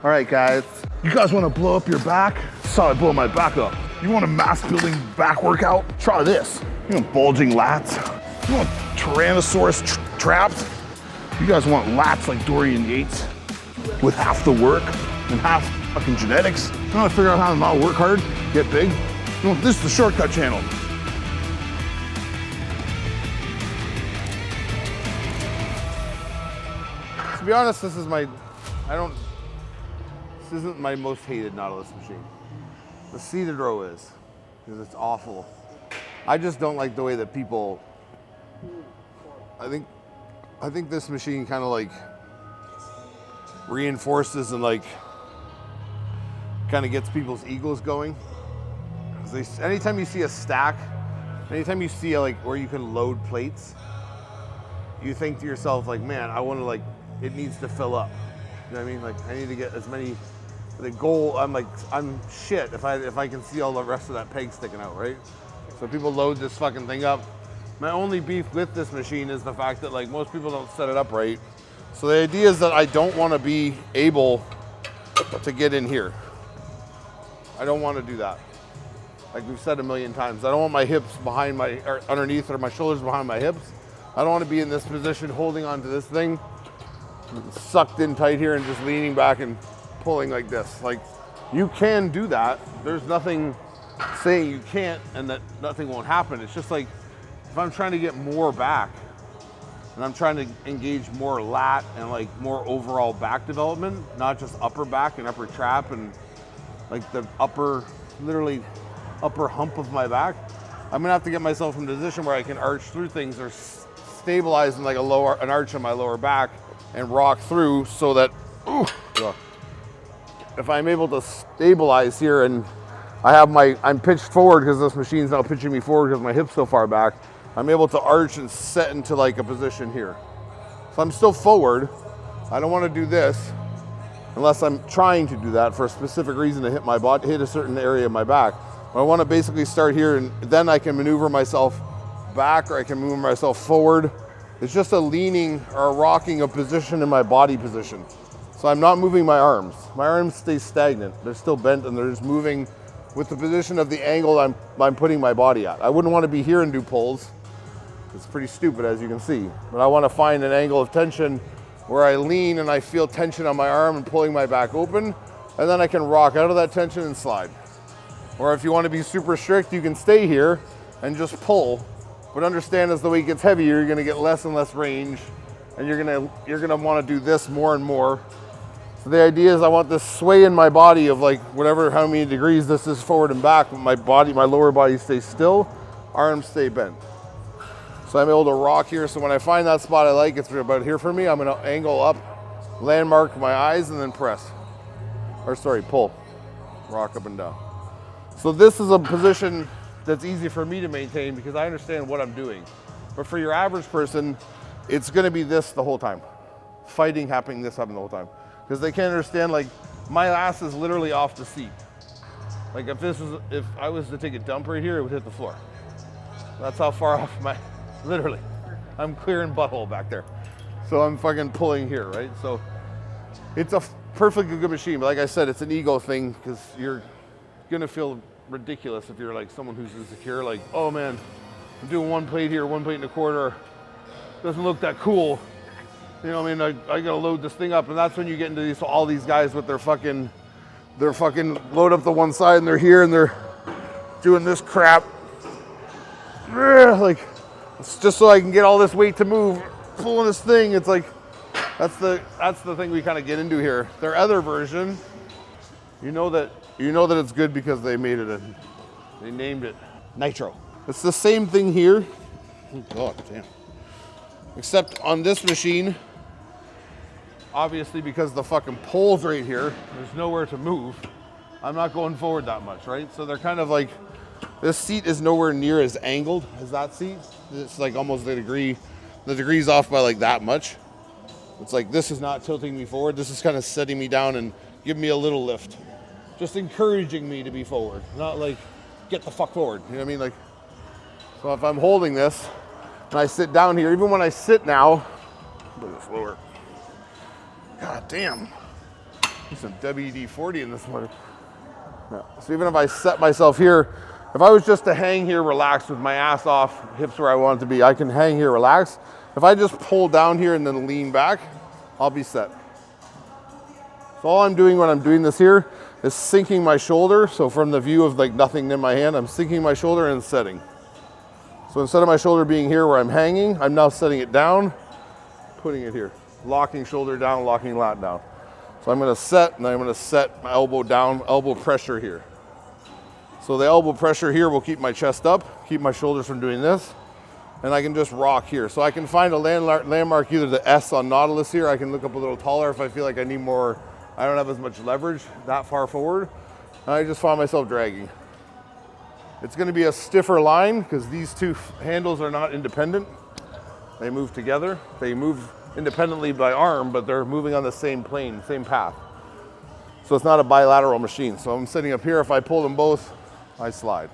All right, guys. You guys want to blow up your back? Saw I blow my back up. You want a mass building back workout? Try this. You want bulging lats? You want Tyrannosaurus traps? You guys want lats like Dorian Yates with half the work and half fucking genetics? You want to figure out how to not work hard, get big? You want this is the shortcut channel. To be honest, this isn't my most hated Nautilus machine. The seated row is, because it's awful. I just don't like the way that people, I think this machine kind of like reinforces and like kind of gets people's egos going. Anytime you see a stack, anytime you see like where you can load plates, you think to yourself like, man, I want to like, it needs to fill up. You know what I mean? Like I need to get as many, the goal, I'm shit if I can see all the rest of that peg sticking out, right? So people load this fucking thing up. My only beef with this machine is the fact that like most people don't set it up right. So the idea is that I don't want to be able to get in here. I don't want to do that. Like we've said a million times, I don't want my hips behind my, or underneath, or my shoulders behind my hips. I don't want to be in this position holding onto this thing, sucked in tight here and just leaning back and pulling like this. Like you can do that. There's nothing saying you can't and that nothing won't happen. It's just like if I'm trying to get more back and I'm trying to engage more lat and like more overall back development, not just upper back and upper trap and like the literally upper hump of my back, I'm gonna have to get myself in a position where I can arch through things or stabilize in like an arch on my lower back and rock through so that, if I'm able to stabilize here and I'm pitched forward because this machine's now pitching me forward because my hip's so far back, I'm able to arch and set into like a position here. So I'm still forward. I don't want to do this unless I'm trying to do that for a specific reason to hit my body, hit a certain area of my back. But I want to basically start here and then I can maneuver myself back or I can move myself forward. It's just a leaning or a rocking of position in my body position. So I'm not moving my arms. My arms stay stagnant. They're still bent and they're just moving with the position of the angle I'm putting my body at. I wouldn't want to be here and do pulls. It's pretty stupid as you can see. But I want to find an angle of tension where I lean and I feel tension on my arm and pulling my back open. And then I can rock out of that tension and slide. Or if you want to be super strict, you can stay here and just pull. But understand as the weight gets heavier, you're gonna get less and less range, and you're gonna want to do this more and more. So the idea is I want this sway in my body of like how many degrees this is forward and back, but my lower body stays still, arms stay bent. So I'm able to rock here. So when I find that spot I like, it's about here for me, I'm gonna angle up, landmark my eyes, and then pull, rock up and down. So this is a position that's easy for me to maintain because I understand what I'm doing. But for your average person, it's gonna be this the whole time. Happening the whole time. Because they can't understand, like, my ass is literally off the seat. Like if I was to take a dump right here, it would hit the floor. That's how far off literally. I'm clearing butthole back there. So I'm fucking pulling here, right? So it's a perfectly good machine. But like I said, it's an ego thing because you're gonna feel ridiculous if you're like someone who's insecure, like, oh man, I'm doing one plate here, 1 plate and a quarter, doesn't look that cool. You know what I mean? I gotta load this thing up, and that's when you get into all these guys with their fucking load up the one side and they're here and they're doing this crap. Like, it's just so I can get all this weight to move, pulling this thing. It's like, that's the thing we kind of get into here. Their other version, you know that it's good because they made it they named it Nitro. It's the same thing here. Oh God damn. Except on this machine, obviously because the fucking pole's right here, there's nowhere to move. I'm not going forward that much, right? So they're kind of like, this seat is nowhere near as angled as that seat. It's like almost the degree's off by like that much. It's like, this is not tilting me forward. This is kind of setting me down and giving me a little lift. Just encouraging me to be forward, not like, get the fuck forward. You know what I mean? Like, so if I'm holding this and I sit down here, even when I sit now, a little slower. God damn. Some WD-40 in this one. Yeah. So even if I set myself here, if I was just to hang here relaxed with my ass off, hips where I want it to be, I can hang here relaxed. If I just pull down here and then lean back, I'll be set. So all I'm doing when I'm doing this here is sinking my shoulder. So from the view of like nothing in my hand, I'm sinking my shoulder and setting. So instead of my shoulder being here where I'm hanging, I'm now setting it down, putting it here. Locking shoulder down, locking lat down. So I'm gonna set, and I'm gonna set my elbow down, elbow pressure here. So the elbow pressure here will keep my chest up, keep my shoulders from doing this, and I can just rock here. So I can find a landmark, either the S on Nautilus here, I can look up a little taller if I feel like I need more, I don't have as much leverage that far forward, and I just find myself dragging. It's gonna be a stiffer line because these two handles are not independent. They move together. They move independently by arm, but they're moving on the same plane, same path. So it's not a bilateral machine. So I'm sitting up here, if I pull them both, I slide.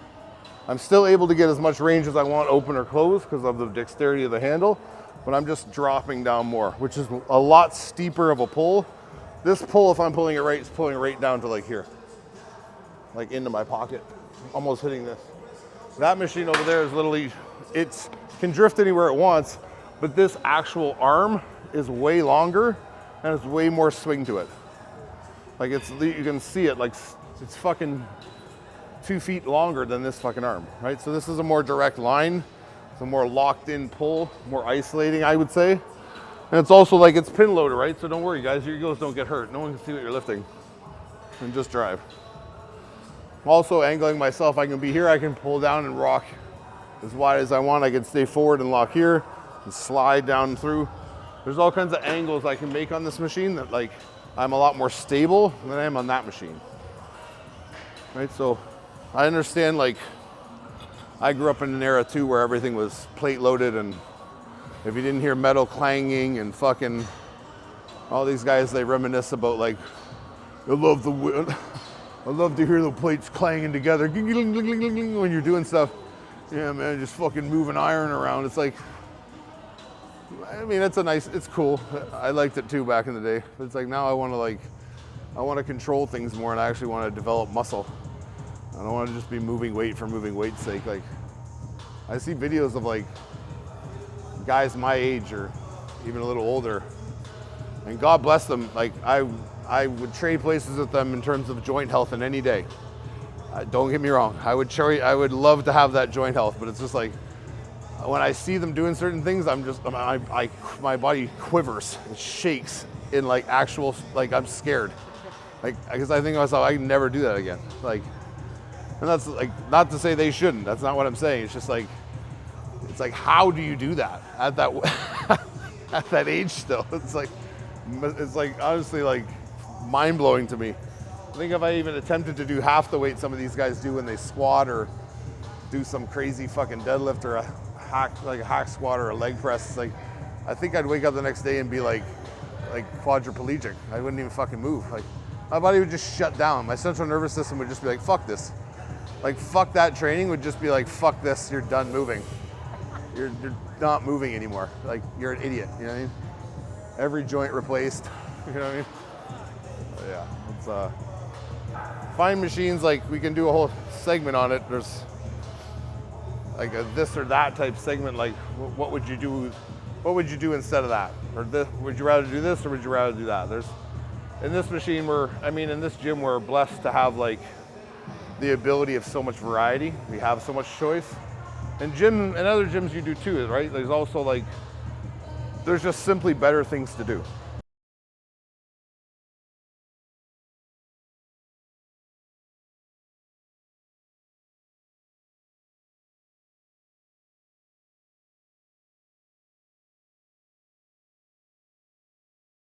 I'm still able to get as much range as I want, open or close, because of the dexterity of the handle, but I'm just dropping down more, which is a lot steeper of a pull. This pull, if I'm pulling it right, is pulling it right down to like here, like into my pocket, almost hitting this. That machine over there is literally, it can drift anywhere it wants, but this actual arm is way longer and it's way more swing to it. Like you can see it, like it's fucking 2 feet longer than this fucking arm, right? So this is a more direct line. It's a more locked in pull, more isolating, I would say. And it's also like it's pin loaded, right? So don't worry guys, your egos don't get hurt. No one can see what you're lifting. And just drive. Also angling myself, I can be here, I can pull down and rock as wide as I want. I can stay forward and lock here and slide down through. There's all kinds of angles I can make on this machine that like I'm a lot more stable than I am on that machine. Right, so I understand, like I grew up in an era too where everything was plate loaded, and if you didn't hear metal clanging and fucking all these guys, they reminisce about like, I love to hear the plates clanging together when you're doing stuff. Yeah, man, just fucking moving iron around. It's like, I mean, it's cool. I liked it too back in the day. But it's like now I want to control things more, and I actually want to develop muscle. I don't want to just be moving weight for moving weight's sake. Like, I see videos of like guys my age or even a little older, and God bless them. Like I would trade places with them in terms of joint health in any day. Don't get me wrong. I would love to have that joint health, but it's just like when I see them doing certain things, my body quivers, it shakes in like actual, like I'm scared. Like, because I think to myself, I can never do that again. Like, and that's like, not to say they shouldn't. That's not what I'm saying. It's just like, it's like, how do you do that at that at that age still? It's like honestly like mind blowing to me. I think if I even attempted to do half the weight some of these guys do when they squat or do some crazy fucking deadlift or a hack squat or a leg press, like I think I'd wake up the next day and be like quadriplegic. I wouldn't even fucking move. Like my body would just shut down. My central nervous system would just be like, fuck this. Like fuck that training would just be like, fuck this, you're done moving. You're not moving anymore. Like you're an idiot, you know what I mean? Every joint replaced, you know what I mean? Yeah, it's find machines, like we can do a whole segment on it. There's like a this or that type segment, like what would you do? What would you do instead of that? Or this, would you rather do this or would you rather do that? There's, in this machine in this gym we're blessed to have like the ability of so much variety. We have so much choice. And other gyms you do too, right? There's also like, there's just simply better things to do.